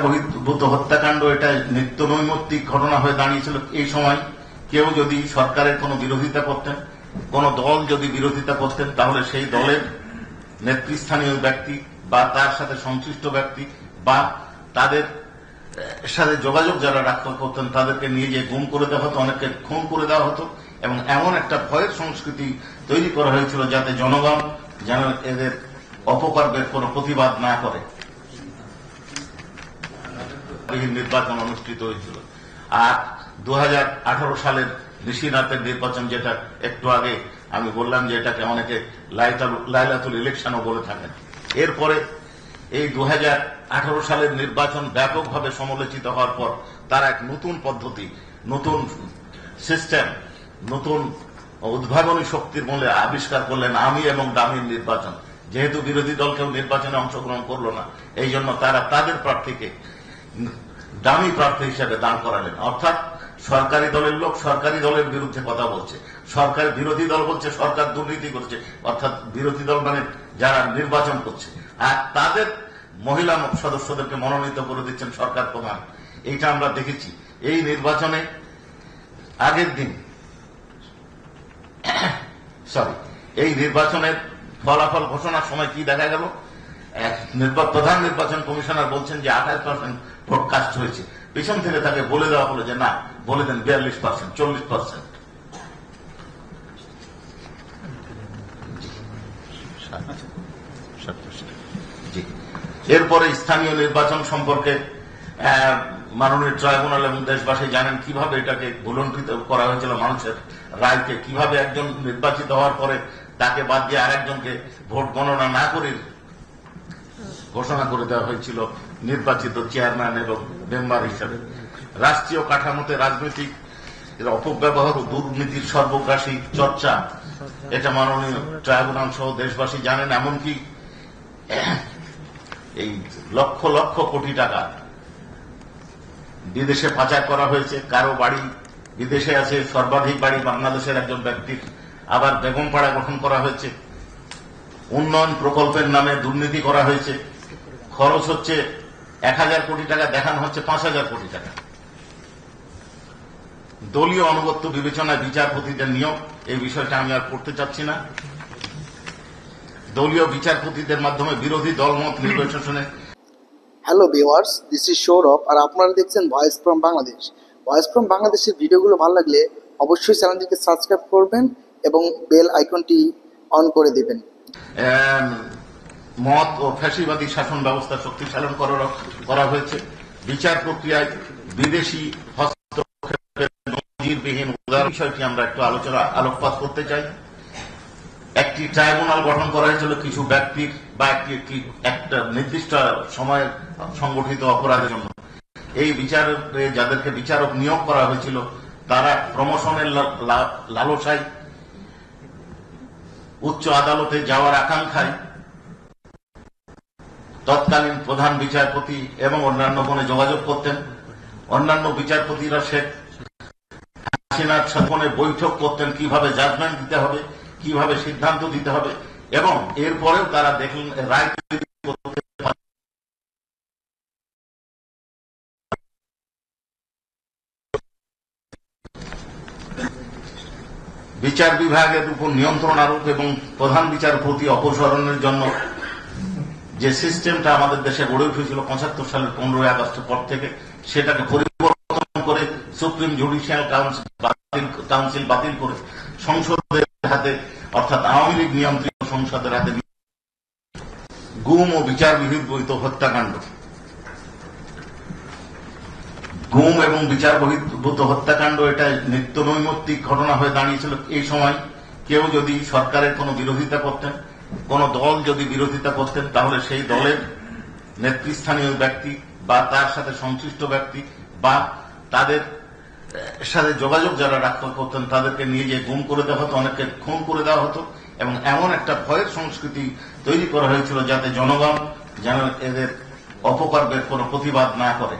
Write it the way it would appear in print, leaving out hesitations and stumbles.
বহির্ভূত হত্যাকাণ্ড এটা নিত্য নৈমিত্তিক ঘটনা হয়ে দাঁড়িয়েছিল। এই সময় কেউ যদি সরকারের কোনো বিরোধিতা করতেন, কোন দল যদি বিরোধিতা করতেন, তাহলে সেই দলের নেতৃস্থানীয় ব্যক্তি বা তার সাথে সংশ্লিষ্ট ব্যক্তি বা তাদের সাথে যোগাযোগ যারা রাখতে করতেন তাদেরকে নিয়ে গিয়ে গুম করে দেওয়া হতো, অনেককে খুন করে দেওয়া হতো এবং এমন একটা ভয়ের সংস্কৃতি তৈরি করা হয়েছিল যাতে জনগণ যেন এদের অপকর্মের কোনো প্রতিবাদ না করে। নির্বাচন অনুষ্ঠিত হয়েছিল। আর 2018 সালের ঋষিনাথের নির্বাচন, যেটা একটু আগে আমি বললাম যে এটাকে অনেকে লাইলাতুল ইলেকশনও বলে থাকেন। এরপরে এই 2018 সালের নির্বাচন ব্যাপকভাবে সমালোচিত হওয়ার পর তারা এক নতুন পদ্ধতি, নতুন সিস্টেম, নতুন উদ্ভাবনী শক্তির মূলে আবিষ্কার করলেন আমি এবং দামির নির্বাচন। যেহেতু বিরোধী দল কেউ নির্বাচনে অংশগ্রহণ করল না, এই জন্য তারা তাদের প্রার্থীকে দামি প্রার্থী হিসেবে দাঁড় করালেন। অর্থাৎ সরকারি দলের লোক সরকারি দলের বিরুদ্ধে কথা বলছে, সরকার বিরোধী দল বলছে সরকার দুর্নীতি করছে, অর্থাৎ বিরোধী দল মানে যারা নির্বাচন করছে, আর তাদের মহিলা সদস্যদেরকে মনোনীত করে দিচ্ছেন সরকার প্রধান। এইটা আমরা দেখেছি। এই নির্বাচনে আগের দিন এই নির্বাচনের ফলাফল ঘোষণার সময় কি দেখা গেল, প্রধান নির্বাচন কমিশনার বলছেন যে 28% ভোট কাস্ট হয়েছে। পিছন থেকে তাকে বলে দেওয়া হলো যে না, বলে দেন 42%, 40%। এরপরে স্থানীয় নির্বাচন সম্পর্কে মাননীয় ট্রাইব্যুনাল এবং দেশবাসী জানেন কিভাবে এটাকে ভুলণ্ঠিত করা হয়েছিল, মানুষের রায়কে কিভাবে একজন নির্বাচিত হওয়ার পরে তাকে বাদ দিয়ে আরেকজনকে ভোট গণনা না করে ঘোষণা করে দেওয়া হয়েছিল নির্বাচিত চেয়ারম্যান এবং মেম্বার হিসেবে। রাষ্ট্রীয় কাঠামোতে রাজনৈতিক অপব্যবহার ও দুর্নীতির সর্বগ্রাসী চর্চা, এটা মাননীয় ট্রাইব্যুনাল সহ দেশবাসী জানেন। এমনকি এই লক্ষ লক্ষ কোটি টাকা বিদেশে পাচার করা হয়েছে। কারো বাড়ি বিদেশে আছে, সর্বাধিক বাড়ি বাংলাদেশের একজন ব্যক্তির। আবার বেগমপাড়া গঠন করা হয়েছে। উন্নয়ন প্রকল্পের নামে দুর্নীতি করা হয়েছে। খরচ হচ্ছে 1000 কোটি টাকা, দেখানো হচ্ছে 5000 কোটি টাকা। দলীয় আনুগত্য বিবেচনায় বিচারপতিদের নিয়োগ, এই বিষয়টা আমি আর পড়তে চাচ্ছি না। দলীয় বিচারপতিদের মাধ্যমে বিরোধী দলমত নির্বাচনে। Hello viewers, this is Sourav আর আপনারা দেখছেন voice from Bangladesh. Voice from বাংলাদেশের ভিডিওগুলো ভালো লাগলে অবশ্যই চ্যানেলটিকে সাবস্ক্রাইব করবেন এবং বেল আইকনটি অন করে দিবেন। মত ও ফ্যাসিবাদী শাসন ব্যবস্থা শক্তিশালী করা হয়েছে। বিচার প্রক্রিয়ায় বিদেশি হস্তক্ষেপের নজিরবিহীন উদাহরণ বিষয়টি আমরা একটু আলোকপাত করতে চাই। একটি ট্রাইব্যুনাল গঠন করা হয়েছিল কিছু ব্যক্তির বা একটা নির্দিষ্ট সময়ে সংগঠিত অপরাধের জন্য। এই বিচারে যাদেরকে বিচারক নিয়োগ করা হয়েছিল তারা প্রমোশনের লালসায়, উচ্চ আদালতে যাওয়ার আকাঙ্ক্ষায় তৎকালীন প্রধান বিচারপতি এবং অন্যান্য ফোনে যোগাযোগ করতেন। অন্যান্য বিচারপতিরা শেখ হাসিনার সাথে বৈঠক করতেন কিভাবে জাজমেন্ট দিতে হবে, কিভাবে সিদ্ধান্ত দিতে হবে, এবং এরপরেও তারা দেখলেন রায় বিচার বিভাগের উপর নিয়ন্ত্রণ আরোপ এবং প্রধান বিচারপতি অপসারণের জন্য যে সিস্টেমটা আমাদের দেশে গড়ে উঠেছিল 75 সালের 15ই আগস্টের পর থেকে, সেটাকে পরিবর্তন করে সুপ্রিম জুডিশিয়াল কাউন্সিল বাতিল করে সংসদের হাতে, অর্থাৎ আওয়ামী লীগ নিয়ন্ত্রিত সংসদের হাতে গুম ও বিচার বহির্ভূত হত্যাকাণ্ড। গুম এবং বিচার বহির্ভূত হত্যাকাণ্ড এটা নিত্য নৈমিত্তিক ঘটনা হয়ে দাঁড়িয়েছিল। এই সময় কেউ যদি সরকারের কোনো বিরোধিতা করতেন, কোন দল যদি বিরোধিতা করতেন, তাহলে সেই দলের নেতৃস্থানীয় ব্যক্তি বা তার সাথে সংশ্লিষ্ট ব্যক্তি বা তাদের সাথে যোগাযোগ যারা রাখতে করতেন তাদেরকে নিয়ে গিয়ে গুম করে দেওয়া হতো, অনেককে খুন করে দেওয়া হতো এবং এমন একটা ভয়ের সংস্কৃতি তৈরি করা হয়েছিল যাতে জনগণ যেন এদের অপকর্মের কোনো প্রতিবাদ না করে।